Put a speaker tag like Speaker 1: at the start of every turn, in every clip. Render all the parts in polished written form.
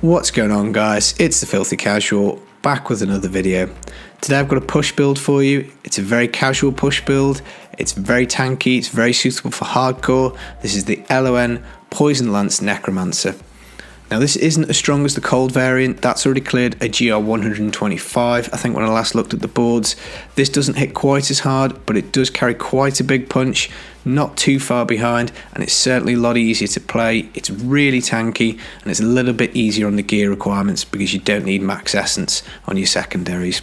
Speaker 1: What's going on, guys? It's the Filthy Casual, back with another video. Today I've got a push build for you. It's a very casual push build. It's very tanky, it's very suitable for hardcore. This is the LON Poison Lance Necromancer. Now this isn't as strong as the cold variant. That's already cleared a GR 125, I think, when I last looked at the boards. This doesn't hit quite as hard, but it does carry quite a big punch, not too far behind, and it's certainly a lot easier to play. It's really tanky, and it's a little bit easier on the gear requirements because you don't need max essence on your secondaries.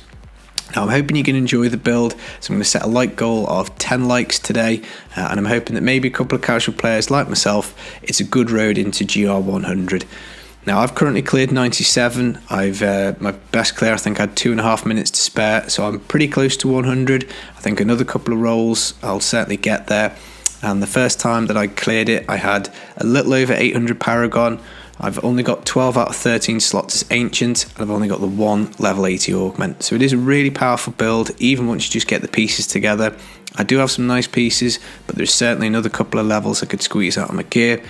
Speaker 1: Now I'm hoping you can enjoy the build, so I'm going to set a like goal of 10 likes today, and I'm hoping that maybe a couple of casual players like myself, it's a good road into GR 100. Now I've currently cleared 97, my best clear I think I had 2.5 minutes to spare, so I'm pretty close to 100. I think another couple of rolls I'll certainly get there, and the first time that I cleared it I had a little over 800 Paragon. I've only got 12 out of 13 slots as Ancient, and I've only got the one level 80 Augment. So it is a really powerful build, even once you just get the pieces together. I do have some nice pieces, but there's certainly another couple of levels I could squeeze out of my gear,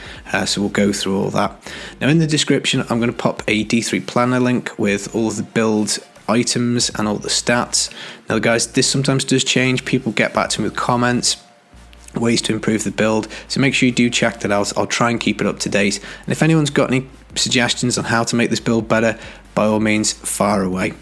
Speaker 1: so we'll go through all that. Now in the description I'm going to pop a D3 planner link with all of the build items and all the stats. Now guys, this sometimes does change. People get back to me with comments, ways to improve the build, so make sure you do check that out. I'll try and keep it up to date, and if anyone's got any suggestions on how to make this build better, by all means fire away.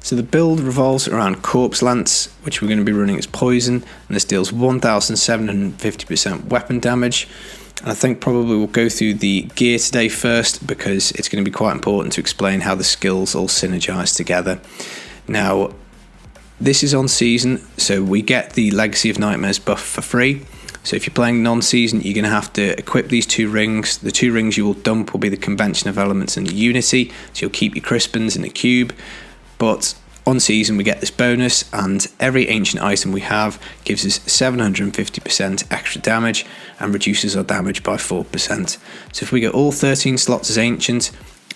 Speaker 1: So the build revolves around Corpse Lance, which we're going to be running as poison, and this deals 1750% weapon damage. And I think probably we'll go through the gear today first, because it's going to be quite important to explain how the skills all synergize together. Now this is on season, so we get the Legacy of Nightmares buff for free. So if you're playing non-season, you're going to have to equip these two rings. The two rings you will dump will be the Convention of Elements and the Unity, so you'll keep your Crispins in the cube. But on season we get this bonus, and every ancient item we have gives us 750% extra damage and reduces our damage by 4%. So if we get all 13 slots as ancient,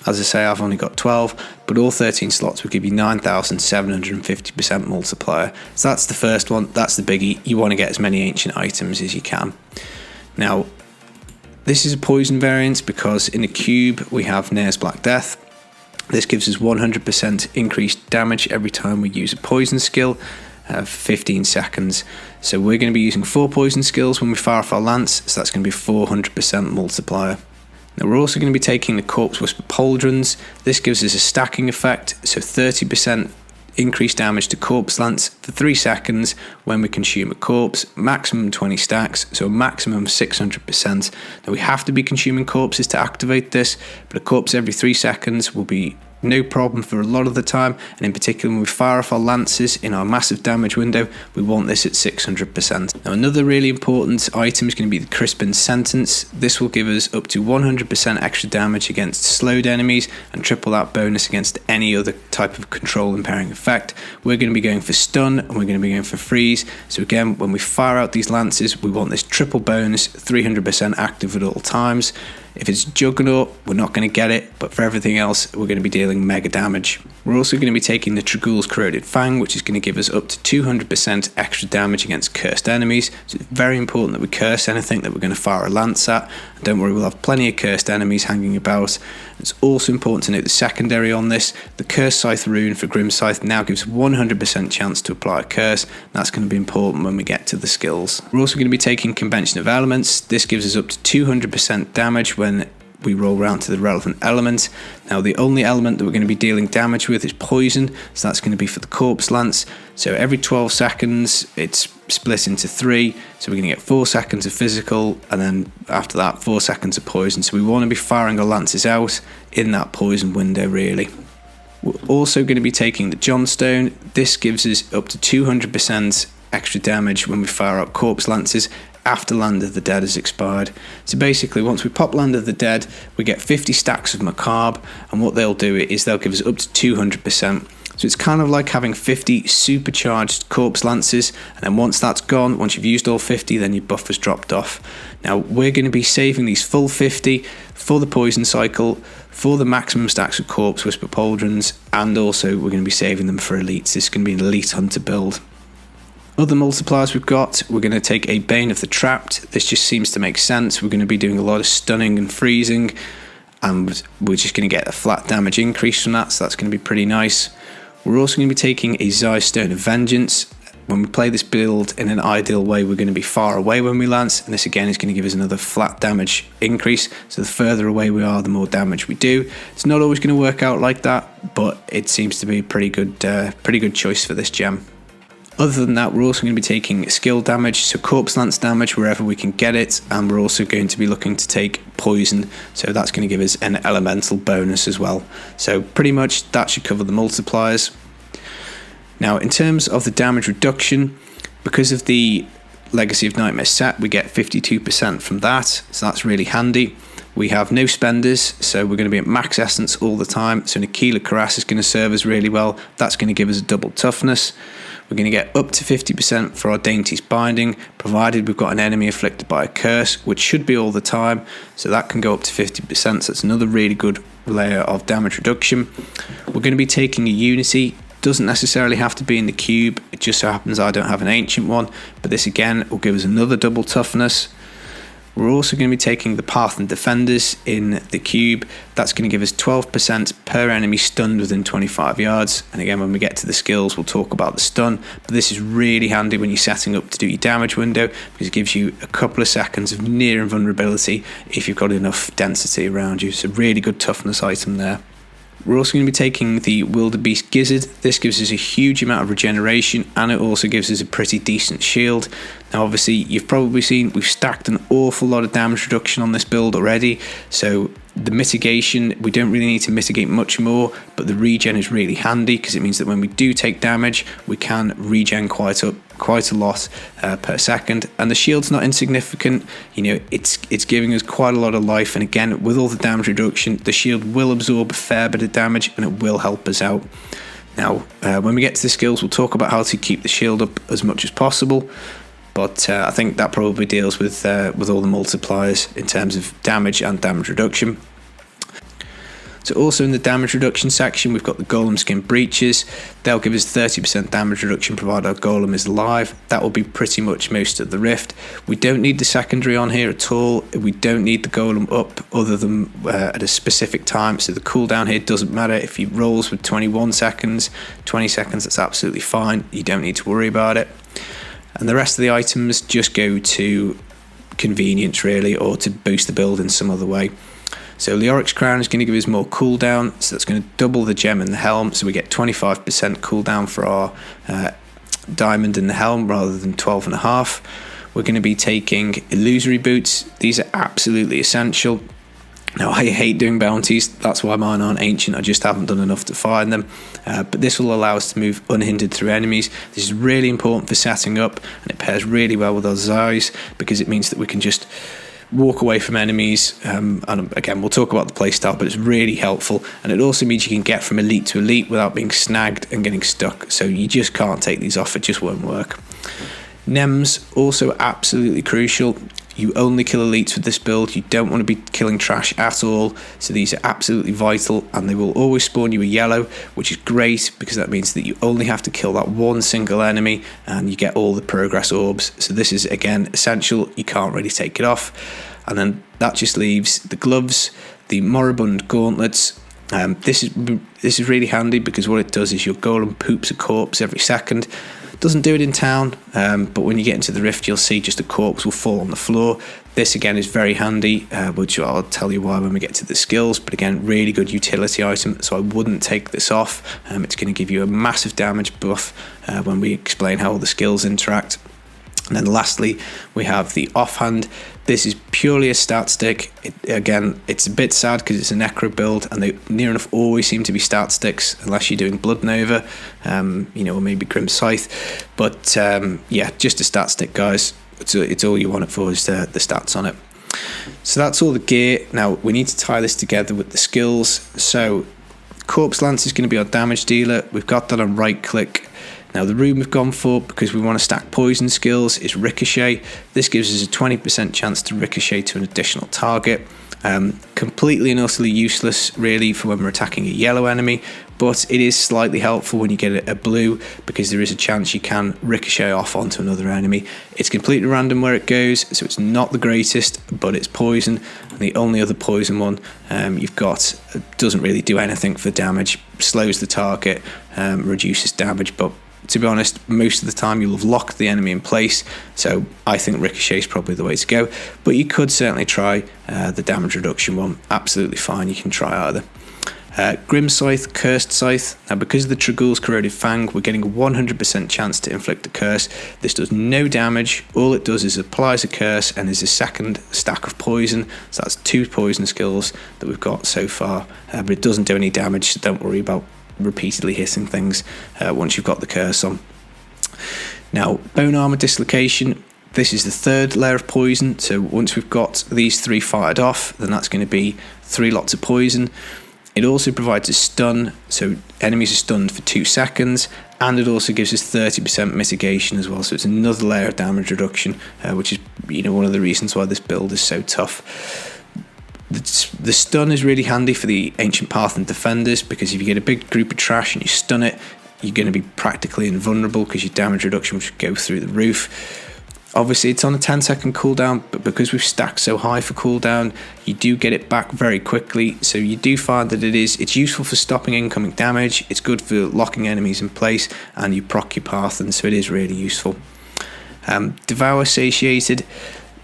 Speaker 1: as I say I've only got 12, but all 13 slots will give you 9750% multiplier. So that's the first one, that's the biggie. You want to get as many ancient items as you can. Now this is a poison variant because in the cube we have Nair's Black Death. This gives us 100% increased damage every time we use a poison skill for 15 seconds. So we're going to be using 4 poison skills when we fire off our lance, so that's going to be 400% multiplier. Now we're also going to be taking the Corpse Whisper Pauldrons. This gives us a stacking effect, so 30% increased damage to Corpse Lance for 3 seconds when we consume a corpse, maximum 20 stacks, so a maximum 600%. Now we have to be consuming corpses to activate this, but a corpse every 3 seconds will be no problem for a lot of the time, and in particular when we fire off our lances in our massive damage window, we want this at 600%. Now another really important item is going to be the Crispin Sentence. This will give us up to 100% extra damage against slowed enemies and triple that bonus against any other type of control impairing effect. We're going to be going for stun and we're going to be going for freeze, so again when we fire out these lances we want this triple bonus, 300% active at all times. If it's Juggernaut, we're not going to get it, but for everything else, we're going to be dealing mega damage. We're also going to be taking the Tragul's Corroded Fang, which is going to give us up to 200% extra damage against cursed enemies. So it's very important that we curse anything that we're going to fire a lance at. And don't worry, we'll have plenty of cursed enemies hanging about. It's also important to note the secondary on this. The Curse Scythe rune for Grim Scythe now gives 100% chance to apply a curse. That's going to be important when we get to the skills. We're also going to be taking Convention of Elements. This gives us up to 200% damage when we roll around to the relevant element. Now the only element that we're going to be dealing damage with is poison, so that's going to be for the Corpse Lance. So every 12 seconds it's split into 3, so we're going to get 4 seconds of physical, and then after that 4 seconds of poison. So we want to be firing our lances out in that poison window really. We're also going to be taking the Johnstone. This gives us up to 200% extra damage when we fire out Corpse Lances after Land of the Dead has expired. So basically once we pop Land of the Dead we get 50 stacks of Macabre, and what they'll do is they'll give us up to 200%. So it's kind of like having 50 supercharged Corpse Lances, and then once that's gone, once you've used all 50, then your buff has dropped off. Now we're going to be saving these full 50 for the poison cycle, for the maximum stacks of Corpse Whisper Pauldrons, and also we're going to be saving them for elites. This is going to be an elite hunter build. Other multipliers we've got, we're going to take a Bane of the Trapped. This just seems to make sense. We're going to be doing a lot of stunning and freezing, and we're just going to get a flat damage increase from that, so that's going to be pretty nice. We're also going to be taking a Zai Stone of Vengeance. When we play this build in an ideal way, we're going to be far away when we lance, and this again is going to give us another flat damage increase. So the further away we are, the more damage we do. It's not always going to work out like that, but it seems to be a pretty good choice for this gem. Other than that, we're also going to be taking skill damage, so corpse lance damage wherever we can get it, and we're also going to be looking to take poison, so that's going to give us an elemental bonus as well. So pretty much that should cover the multipliers. Now in terms of the damage reduction, because of the Legacy of Nightmare set, we get 52% from that, so that's really handy. We have no spenders, so we're going to be at max essence all the time, so Nikila Karas is going to serve us really well. That's going to give us a double toughness. We're going to get up to 50% for our Dainty's Binding, provided we've got an enemy afflicted by a curse, which should be all the time, so that can go up to 50%, so that's another really good layer of damage reduction. We're going to be taking a Unity. Doesn't necessarily have to be in the cube, it just so happens I don't have an ancient one, but this again will give us another double toughness. We're also going to be taking the Path and Defenders in the cube. That's going to give us 12% per enemy stunned within 25 yards. And again, when we get to the skills, we'll talk about the stun. But this is really handy when you're setting up to do your damage window, because it gives you a couple of seconds of near invulnerability if you've got enough density around you. So really good toughness item there. We're also going to be taking the Wildebeest Gizzard. This gives us a huge amount of regeneration, and it also gives us a pretty decent shield. Now obviously you've probably seen we've stacked an awful lot of damage reduction on this build already, so the mitigation, we don't really need to mitigate much more, but the regen is really handy because it means that when we do take damage, we can regen quite a lot per second. And the shield's not insignificant, you know, it's giving us quite a lot of life, and again, with all the damage reduction, the shield will absorb a fair bit of damage and it will help us out. Now when we get to the skills, we'll talk about how to keep the shield up as much as possible, but I think that probably deals with all the multipliers in terms of damage and damage reduction. So also in the damage reduction section, we've got the Golem Skin Breaches. They'll give us 30% damage reduction provided our Golem is alive. That will be pretty much most of the Rift. We don't need the secondary on here at all. We don't need the Golem up other than at a specific time. So the cooldown here doesn't matter. If he rolls with 21 seconds, 20 seconds, that's absolutely fine. You don't need to worry about it. And the rest of the items just go to convenience really, or to boost the build in some other way. So Leoric's Crown is going to give us more cooldown, so that's going to double the gem in the helm, so we get 25% cooldown for our diamond in the helm rather than 12.5. We're going to be taking illusory boots. These are absolutely essential. Now I hate doing bounties, that's why mine aren't ancient, I just haven't done enough to find them, but this will allow us to move unhindered through enemies. This is really important for setting up, and it pairs really well with our Zais, because it means that we can just walk away from enemies, and again we'll talk about the playstyle, but it's really helpful, and it also means you can get from elite to elite without being snagged and getting stuck, so you just can't take these off, it just won't work. Nems also absolutely crucial. You only kill elites with this build, you don't want to be killing trash at all, so these are absolutely vital, and they will always spawn you a yellow, which is great because that means that you only have to kill that one single enemy and you get all the progress orbs. So this is again essential, you can't really take it off. And then that just leaves the gloves, the Moribund Gauntlets. This is really handy because what it does is your golem poops a corpse every second. Doesn't do it in town, but when you get into the Rift, you'll see just a corpse will fall on the floor. This again is very handy, which I'll tell you why when we get to the skills, but again, really good utility item, so I wouldn't take this off. It's going to give you a massive damage buff when we explain how all the skills interact. And then lastly, we have the offhand. This is purely a stat stick. Again, it's a bit sad because it's a necro build, and they near enough always seem to be stat sticks, unless you're doing Blood Nova, or maybe Grim Scythe. But yeah, just a stat stick, guys. It's all you want it for is the stats on it. So that's all the gear. Now we need to tie this together with the skills. So Corpse Lance is going to be our damage dealer. We've got that on right click. Now the rune we've gone for, because we want to stack poison skills, is Ricochet. This gives us a 20% chance to ricochet to an additional target. Completely and utterly useless really for when we're attacking a yellow enemy, but it is slightly helpful when you get a blue, because there is a chance you can ricochet off onto another enemy. It's completely random where it goes, so it's not the greatest, but it's poison, and the only other poison one you've got doesn't really do anything for damage, slows the target, reduces damage, but to be honest, most of the time you'll have locked the enemy in place, so I think Ricochet is probably the way to go, but you could certainly try the damage reduction one. Absolutely fine, you can try either. Grim Scythe, Cursed Scythe. Now, because of the Tragul's Corroded Fang, we're getting a 100% chance to inflict a curse. This does no damage. All it does is applies a curse and is a second stack of poison. So that's 2 poison skills that we've got so far, but it doesn't do any damage, so don't worry about repeatedly hitting things once you've got the curse on. Now, Bone Armor Dislocation. This is the 3rd layer of poison, so once we've got these 3 fired off, then that's going to be 3 lots of poison. It also provides a stun, so enemies are stunned for 2 seconds, and it also gives us 30% mitigation as well, so it's another layer of damage reduction, which is one of the reasons why this build is so tough. The stun is really handy for the Ancient Parthan defenders, because if you get a big group of trash and you stun it, you're going to be practically invulnerable because your damage reduction should go through the roof. Obviously it's on a 10-second cooldown, but because we've stacked so high for cooldown, you do get it back very quickly, so you do find that it's useful for stopping incoming damage, it's good for locking enemies in place, and you proc your Parthan, so it is really useful. Devour Satiated.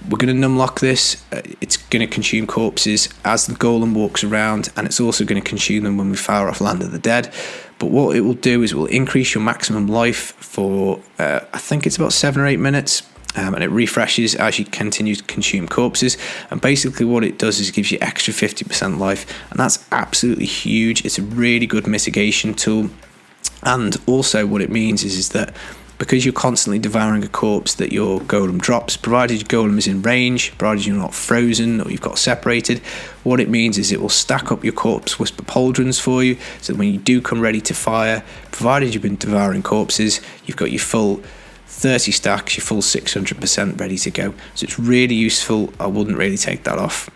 Speaker 1: We're going to numlock this. It's going to consume corpses as the golem walks around, and it's also going to consume them when we fire off Land of the Dead. But what it will do is it will increase your maximum life for, I think it's about 7 or 8 minutes, and it refreshes as you continue to consume corpses. And basically what it does is it gives you extra 50% life, and that's absolutely huge. It's a really good mitigation tool. And also what it means is that because you're constantly devouring a corpse that your golem drops, provided your golem is in range, provided you're not frozen or you've got separated, what it means is it will stack up your corpse whisper pauldrons for you, so that when you do come ready to fire, provided you've been devouring corpses, you've got your full 30 stacks, your full 600% ready to go. So it's really useful. I wouldn't really take that off.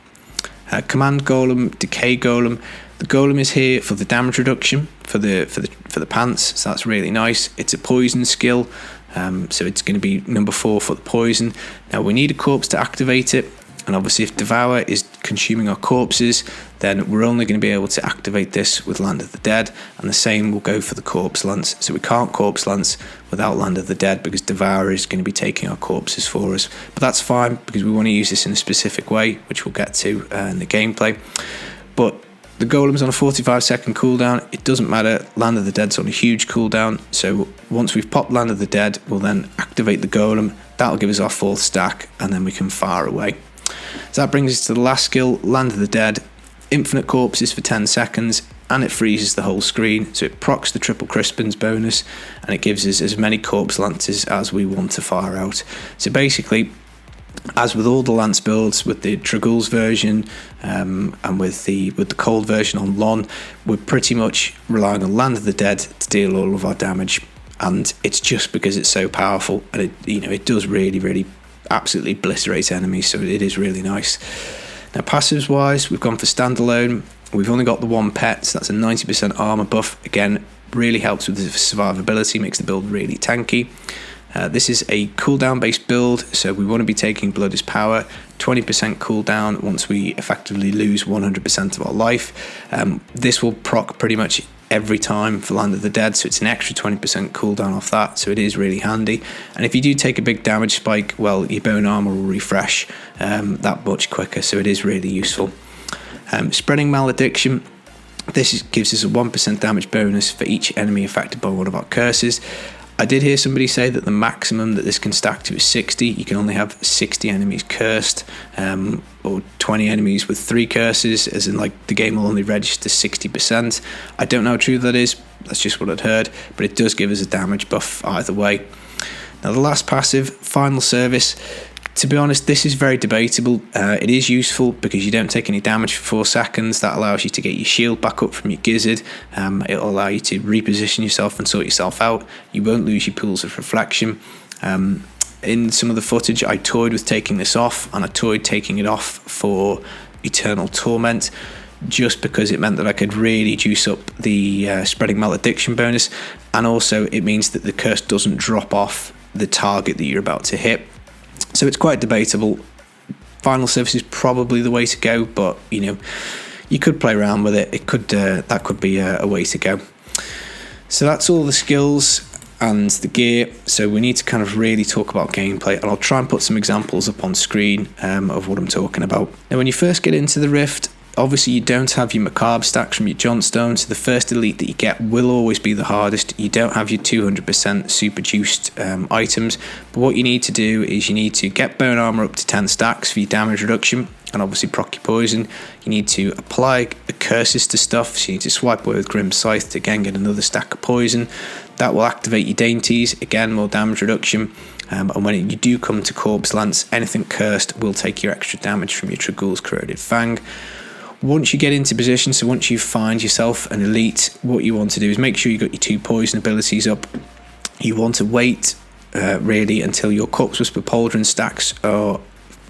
Speaker 1: Command Golem, Decay Golem. The golem is here for the damage reduction for the pants, so that's really nice. It's a poison skill, so it's going to be number 4 for the poison. Now we need a corpse to activate it, and obviously if Devour is consuming our corpses, then we're only going to be able to activate this with Land of the Dead, and the same will go for the Corpse Lance. So we can't Corpse Lance without Land of the Dead, because Devour is going to be taking our corpses for us. But that's fine, because we want to use this in a specific way, which we'll get to in the gameplay. But the golem's on a 45-second cooldown. It doesn't matter, Land of the Dead's on a huge cooldown, so once we've popped Land of the Dead, we'll then activate the golem. That'll give us our 4th stack, and then we can fire away. So that brings us to the last skill, Land of the Dead. Infinite corpses for 10 seconds, and it freezes the whole screen, so it procs the triple Crispins bonus, and it gives us as many corpse lances as we want to fire out. So basically, as with all the lance builds, with the Tragul's version and with the cold version on LON, we're pretty much relying on Land of the Dead to deal all of our damage, and it's just because it's so powerful, and it does really absolutely blisterate enemies, so it is really nice. Now passives wise, we've gone for standalone. We've only got the 1 pet, so that's a 90% armor buff. Again, really helps with the survivability, makes the build really tanky. This is a cooldown based build, so we want to be taking Blood is Power, 20% cooldown once we effectively lose 100% of our life. This will proc pretty much every time for Land of the Dead, so it's an extra 20% cooldown off that, so it is really handy. And if you do take a big damage spike, well, your bone armor will refresh that much quicker, so it is really useful. Spreading Malediction. This gives us a 1% damage bonus for each enemy affected by one of our curses. I did hear somebody say that the maximum that this can stack to is 60. You can only have 60 enemies cursed, or 20 enemies with 3 curses, as in like the game will only register 60%. I don't know how true that is, that's just what I'd heard, but it does give us a damage buff either way. Now the last passive, Final Service. To be honest, this is very debatable. It is useful because you don't take any damage for 4 seconds. That allows you to get your shield back up from your gizzard. It'll allow you to reposition yourself and sort yourself out. You won't lose your pools of reflection. In some of the footage, I toyed with taking this off, and I toyed taking it off for Eternal Torment, just because it meant that I could really juice up the Spreading Malediction bonus, and also it means that the curse doesn't drop off the target that you're about to hit. So it's quite debatable. Final Service is probably the way to go, but you could play around with it. That could be a way to go. So that's all the skills and the gear. So we need to kind of really talk about gameplay, and I'll try and put some examples up on screen of what I'm talking about. Now, when you first get into the Rift, obviously you don't have your Macabre stacks from your Johnstone, so the first elite that you get will always be the hardest. You don't have your 200% super juiced items, but what you need to do is you need to get bone armor up to 10 stacks for your damage reduction, and obviously proc your poison. You need to apply the curses to stuff, so you need to swipe away with Grim Scythe to again get another stack of poison. That will activate your dainties, again more damage reduction. And when you do come to Corpse Lance, anything cursed will take your extra damage from your Tragul's Corroded Fang. Once you get into position, so once you find yourself an elite, what you want to do is make sure you got your 2 poison abilities up. You want to wait really until your Corpse Whisper Pauldron stacks are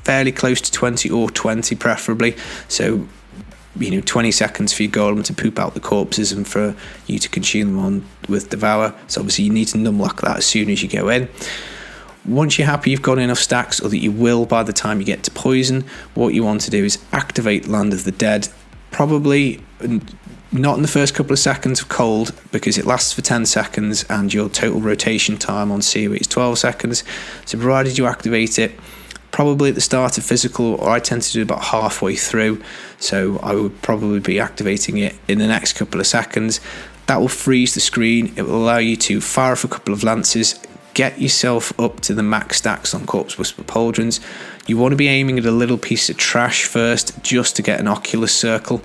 Speaker 1: fairly close to 20 or 20 preferably. So 20 seconds for your golem to poop out the corpses and for you to consume them on with Devour. So obviously you need to numlock that as soon as you go in. Once you're happy you've got enough stacks, or that you will by the time you get to poison, what you want to do is activate Land of the Dead, probably not in the first couple of seconds of cold, because it lasts for 10 seconds and your total rotation time on seaweed is 12 seconds. So provided you activate it probably at the start of physical, or I tend to do about halfway through, so I would probably be activating it in the next couple of seconds. That will freeze the screen. It will allow you to fire off a couple of lances, get yourself up to the max stacks on Corpse Whisper Pauldrons. You want to be aiming at a little piece of trash first, just to get an Oculus Circle,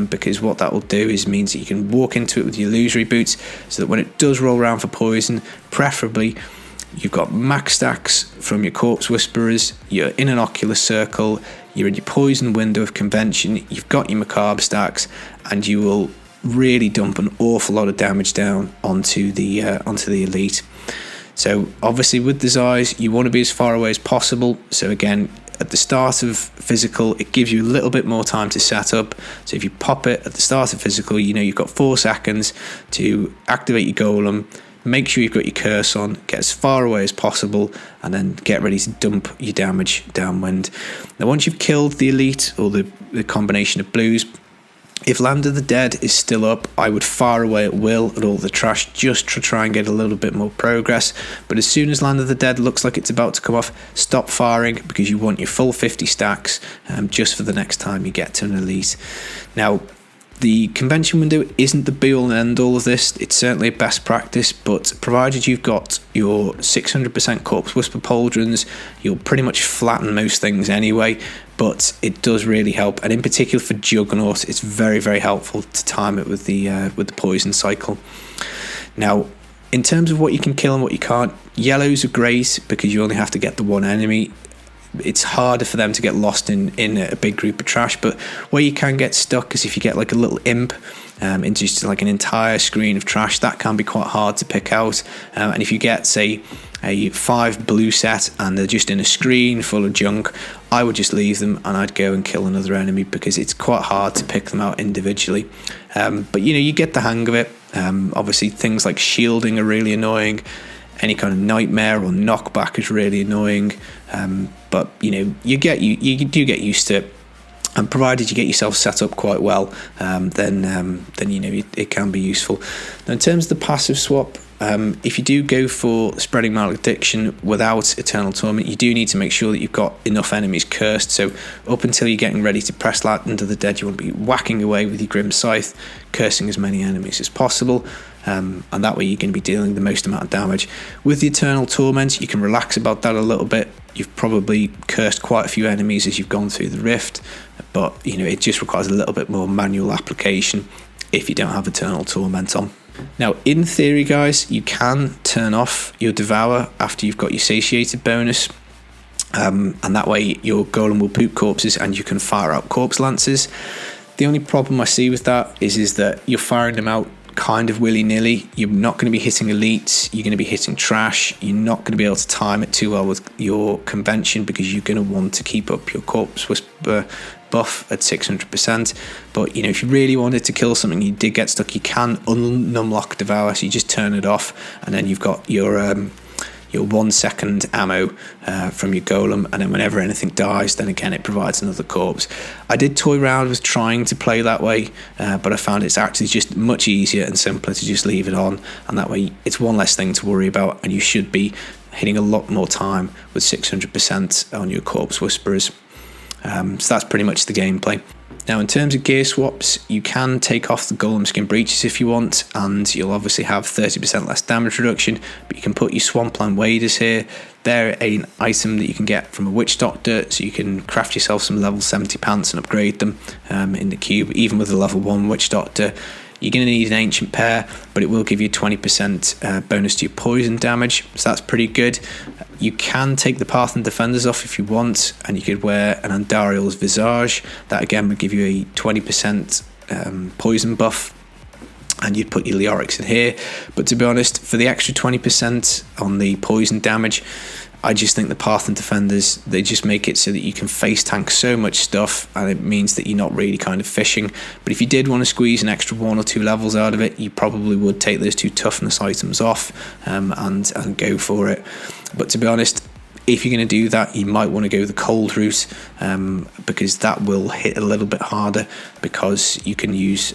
Speaker 1: because what that will do is means that you can walk into it with your illusory boots, so that when it does roll around for poison, preferably you've got max stacks from your Corpse Whisperers, you're in an Oculus Circle, you're in your poison window of convention, you've got your Macabre stacks, and you will really dump an awful lot of damage down onto the elite. So obviously with the Zais, you want to be as far away as possible. So again, at the start of physical, it gives you a little bit more time to set up. So if you pop it at the start of physical, you've got 4 seconds to activate your golem, make sure you've got your curse on, get as far away as possible, and then get ready to dump your damage downwind. Now once you've killed the elite, or the combination of blues, if Land of the Dead is still up, I would fire away at will at all the trash, just to try and get a little bit more progress. But as soon as Land of the Dead looks like it's about to come off, stop firing, because you want your full 50 stacks just for the next time you get to an elite. Now, the convention window isn't the be-all and end-all of this. It's certainly a best practice, but provided you've got your 600% Corpse Whisper Pauldrons, you'll pretty much flatten most things anyway, but it does really help. And in particular for Juggernaut, it's very, very helpful to time it with the poison cycle. Now, in terms of what you can kill and what you can't, yellows are great because you only have to get the one enemy. It's harder for them to get lost in a big group of trash, but where you can get stuck is if you get like a little imp into just like an entire screen of trash. That can be quite hard to pick out, and if you get, say, a 5 blue set and they're just in a screen full of junk, I would just leave them and I'd go and kill another enemy, because it's quite hard to pick them out individually. But you get the hang of it. Obviously things like shielding are really annoying. Any kind of nightmare or knockback is really annoying, but you do get used to it, and provided you get yourself set up quite well, then it can be useful. Now, in terms of the passive swap, if you do go for Spreading Malediction without Eternal Torment, you do need to make sure that you've got enough enemies cursed. So up until you're getting ready to press Land of the Dead, you want to be whacking away with your Grim Scythe, cursing as many enemies as possible. And that way you're going to be dealing the most amount of damage. With the Eternal Torment, you can relax about that a little bit. You've probably cursed quite a few enemies as you've gone through the Rift, but it just requires a little bit more manual application if you don't have Eternal Torment on. Now, in theory, guys, you can turn off your Devour after you've got your Satiated bonus, and that way your golem will poop corpses and you can fire out Corpse Lances. The only problem I see with that is that you're firing them out kind of willy-nilly. You're not going to be hitting elites, you're going to be hitting trash, you're not going to be able to time it too well with your convention, because you're going to want to keep up your Corpse Whisper buff at 600%. But if you really wanted to kill something, you did get stuck, you can unlock Devour. So you just turn it off, and then you've got your 1 second ammo from your golem, and then whenever anything dies, then again it provides another corpse. I did toy around with trying to play that way, but I found it's actually just much easier and simpler to just leave it on, and that way it's one less thing to worry about, and you should be hitting a lot more time with 600% on your corpse whisperers. So that's pretty much the gameplay. Now, in terms of gear swaps, you can take off the Golem Skin Breeches if you want, and you'll obviously have 30% less damage reduction, but you can put your Swampland Waders here. They're an item that you can get from a Witch Doctor, so you can craft yourself some level 70 pants and upgrade them in the cube. Even with a level 1 Witch Doctor, you're going to need an Ancient Pair, but it will give you 20% bonus to your poison damage, so that's pretty good. You can take the Parthen Defenders off if you want, and you could wear an Andariel's Visage. That again would give you a 20% poison buff, and you'd put your Leorics in here. But to be honest, for the extra 20% on the poison damage, I just think the Parthen Defenders, they just make it so that you can face tank so much stuff, and it means that you're not really kind of fishing. But if you did want to squeeze an extra 1 or 2 levels out of it, you probably would take those 2 toughness items off and go for it. But to be honest, if you're going to do that, you might want to go the cold route, because that will hit a little bit harder, because you can use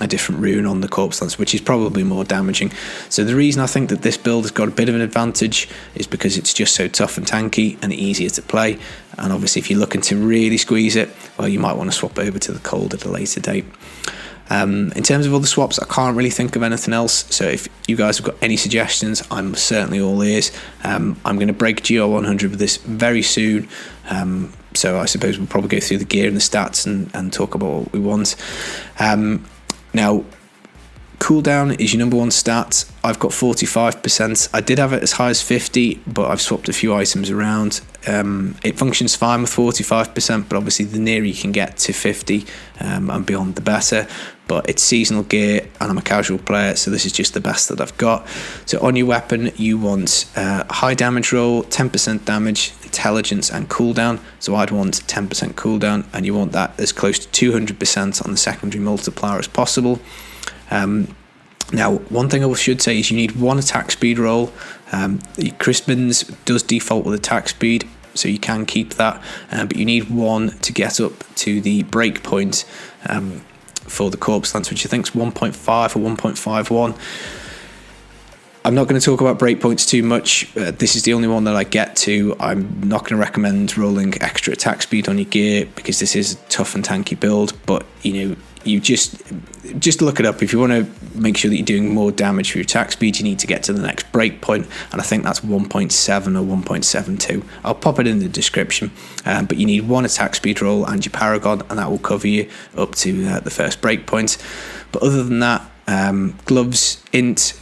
Speaker 1: a different rune on the corpse lance, which is probably more damaging. So the reason I think that this build has got a bit of an advantage is because it's just so tough and tanky and easier to play. And obviously if you're looking to really squeeze it, well, you might want to swap over to the cold at a later date. In terms of other swaps, I can't really think of anything else, so if you guys have got any suggestions, I'm certainly all ears. I'm going to break GR100 with this very soon, so I suppose we'll probably go through the gear and the stats and talk about what we want. Now, cooldown is your number 1 stat. I've got 45%. I did have it as high as 50, but I've swapped a few items around. It functions fine with 45%, but obviously the nearer you can get to 50 and beyond, the better. But it's seasonal gear, and I'm a casual player, so this is just the best that I've got. So on your weapon, you want high damage roll, 10% damage, intelligence, and cooldown. So I'd want 10% cooldown, and you want that as close to 200% on the secondary multiplier as possible. Now, one thing I should say is you need 1 attack speed roll. Crispin's does default with attack speed, so you can keep that, but you need 1 to get up to the break point for the corpse lance, which I think is 1.5 or 1.51. I'm not going to talk about breakpoints too much. This is the only one that I get to. I'm not going to recommend rolling extra attack speed on your gear, because this is a tough and tanky build, but you just look it up. If you want to make sure that you're doing more damage for your attack speed, you need to get to the next break point, and I think that's 1.7 or 1.72. I'll pop it in the description, but you need 1 attack speed roll and your Paragon, and that will cover you up to the first break point. But other than that, gloves, int,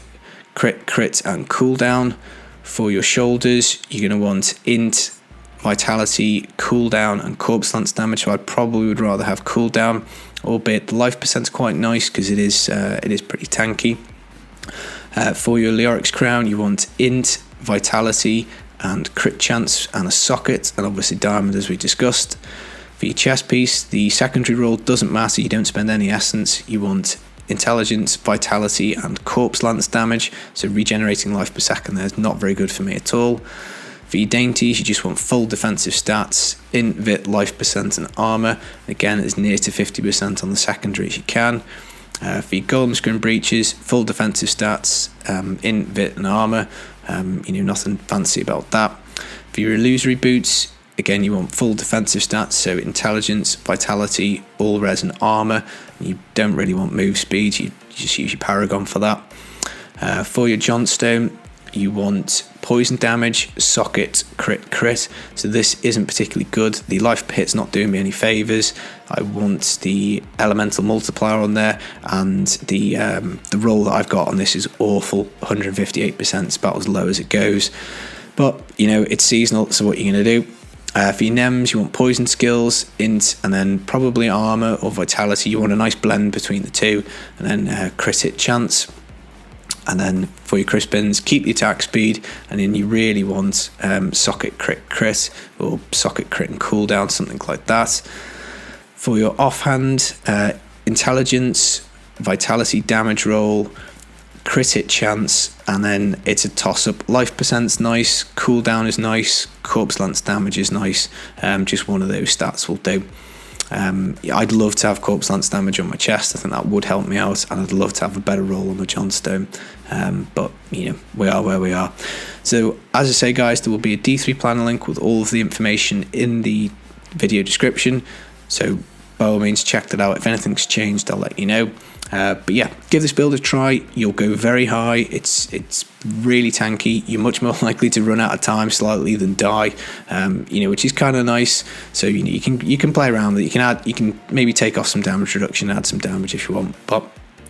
Speaker 1: crit, and cooldown. For your shoulders, you're going to want int, vitality, cooldown, and corpse lance damage. So I probably would rather have cooldown, albeit the life percent's quite nice because it is pretty tanky. For your Leoric's crown, you want int, vitality, and crit chance, and a socket, and obviously diamond, as we discussed. For your chest piece, the secondary roll doesn't matter. You don't spend any essence. You want intelligence, vitality, and corpse lance damage. So regenerating life per second there is not very good for me at all. For your dainties, you just want full defensive stats, int, vit, life percent, and armor. Again, as near to 50% on the secondary as you can. For your golem skin breeches, full defensive stats, int, vit, and armor. Nothing fancy about that. For your illusory boots, again, you want full defensive stats, so intelligence, vitality, all res, and armor. You don't really want move speed, you just use your Paragon for that. For your Johnstone, you want poison damage, socket, crit. So this isn't particularly good. The life pit's not doing me any favours. I want the elemental multiplier on there, and the roll that I've got on this is awful. 158%, it's about as low as it goes. But it's seasonal, so what you're going to do? For your Nems, you want poison skills, int, and then probably armor or vitality. You want a nice blend between the two, and then crit hit chance. And then for your Crispins, keep the attack speed, and then you really want socket crit, or socket crit and cooldown, something like that. For your offhand, intelligence, vitality, damage roll, crit hit chance, and then it's a toss-up. Life percent's nice, cooldown is nice, corpse lance damage is nice. Just one of those stats will do. I'd love to have corpse lance damage on my chest. I think that would help me out, and I'd love to have a better roll on the Johnstone. But you know, we are where we are. So as I say, guys, there will be a D3 planner link with all of the information in the video description. So by all means, check that out. If anything's changed, I'll let you know. But yeah, give this build a try. You'll go very high. It's really tanky. You're much more likely to run out of time slightly than die. You know, which is kind of nice. So you know, you can play around with it. You can maybe take off some damage reduction, add some damage if you want. But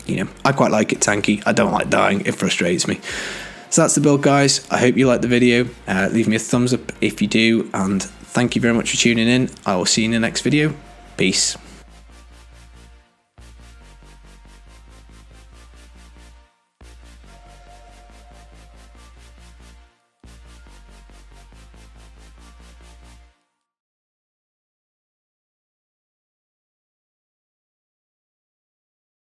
Speaker 1: you know, I quite like it tanky. I don't like dying. It frustrates me. So that's the build, guys. I hope you liked the video. Leave me a thumbs up if you do, and thank you very much for tuning in. I will see you in the next video. Peace.